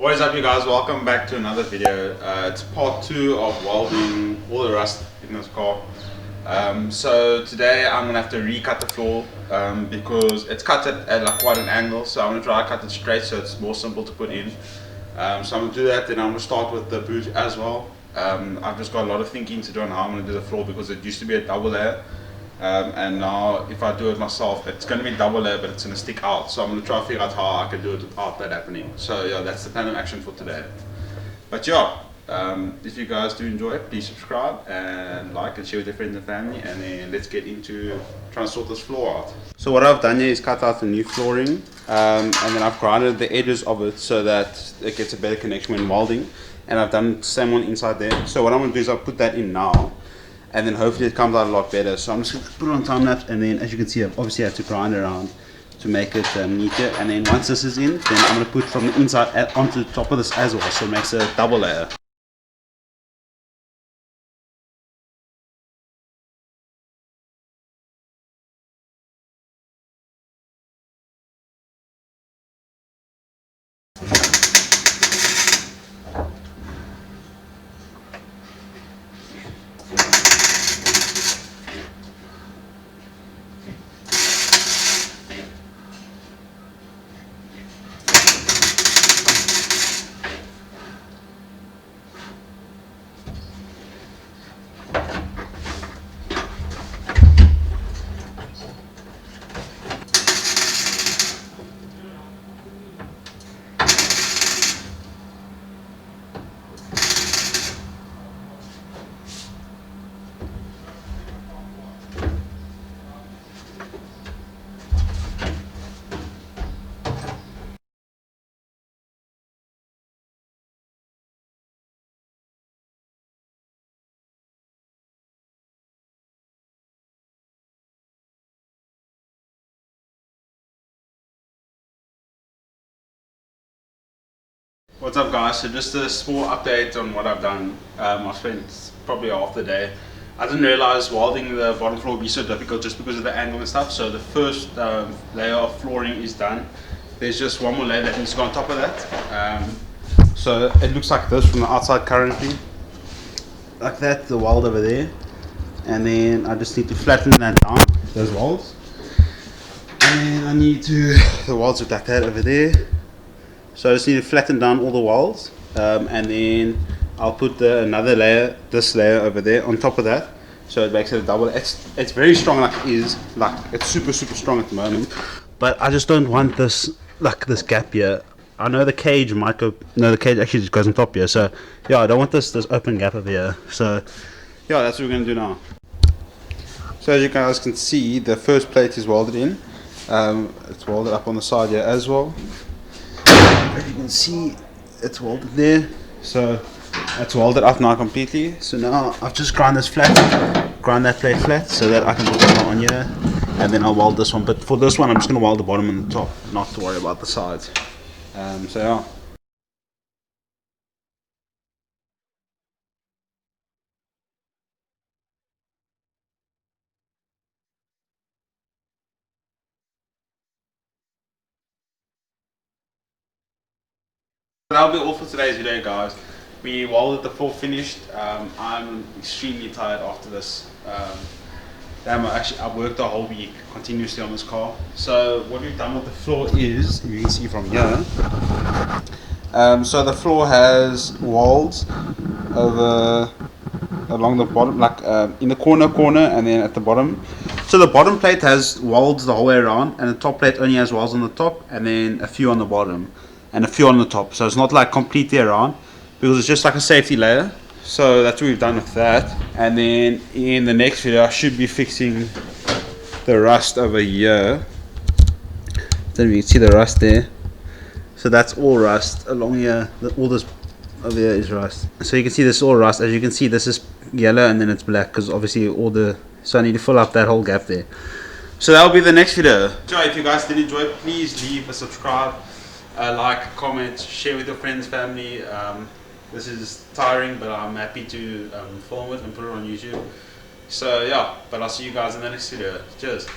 What is up, you guys? Welcome back to another video. It's part 2 of welding all the rust in this car. So today I'm gonna have to recut the floor because it's cut at like quite an angle. So I'm gonna try to cut it straight so it's more simple to put in. So I'm gonna do that. Then I'm gonna start with the boot as well. I've just got a lot of thinking to do on how I'm gonna do the floor because it used to be a double layer. And now if I do it myself, it's going to be double layer, but it's going to stick out. So I'm going to try to figure out how I can do it without that happening. So yeah, that's the plan of action for today. But yeah, if you guys do enjoy it, please subscribe and like and share with your friends and family, and then let's get into trying to sort this floor out. So what I've done here is cut out the new flooring, and then I've grounded the edges of it so that it gets a better connection when welding, and I've done the same one inside there. So what I'm going to do is I'll put that in now, and then hopefully it comes out a lot better. So I'm just going to put it on time lapse, and then as you can see, I've obviously had to grind around to make it neater. And then once this is in, then I'm going to put from the inside onto the top of this as well, so it makes a double layer. What's up, guys? So just a small update on what I've done. I spent probably half the day. I didn't realize welding the bottom floor would be so difficult just because of the angle and stuff. So the first layer of flooring is done. There's just one more layer that needs to go on top of that. So it looks like this from the outside currently, like that, the weld over there. And then I just need to flatten that down, those welds. And then I need to, the welds look like that over there. So I just need to flatten down all the welds, and then I'll put another layer, this layer over there on top of that, so it makes it a double. It's very strong, like it is, like it's super strong at the moment, but I just don't want this, like this gap here. I know the cage might go, no, the cage actually just goes on top here, so yeah, I don't want this open gap over here. So yeah, that's what we're going to do now. So as you guys can see, the first plate is welded in. It's welded up on the side here as well. As you can see, it's welded there, so it's welded up now completely. So now I've just ground this flat, ground that plate flat, so that I can put it on here, and then I'll weld this one. But for this one, I'm just going to weld the bottom and the top, not to worry about the sides. So yeah. That'll be all for today's video, guys. We welded the floor finished. I'm extremely tired after this. I worked the whole week continuously on this car. So what we've done with the floor is, you can see from here. So the floor has welds over along the bottom, like in the corner, and then at the bottom. So the bottom plate has welds the whole way around, and the top plate only has welds on the top, and then a few on the bottom, and a few on the top. So it's not like completely around, because it's just like a safety layer. So that's what we've done with that. And then in the next video, I should be fixing the rust over here. Then you can see the rust there. So that's all rust along here. All this over here is rust. So you can see this is all rust. As you can see, this is yellow and then it's black, because obviously so I need to fill up that whole gap there. So that'll be the next video. So if you guys did enjoy it, please leave a subscribe, like, comment, share with your friends, family. This is tiring, but I'm happy to film it and put it on YouTube. So yeah, but I'll see you guys in the next video. Cheers.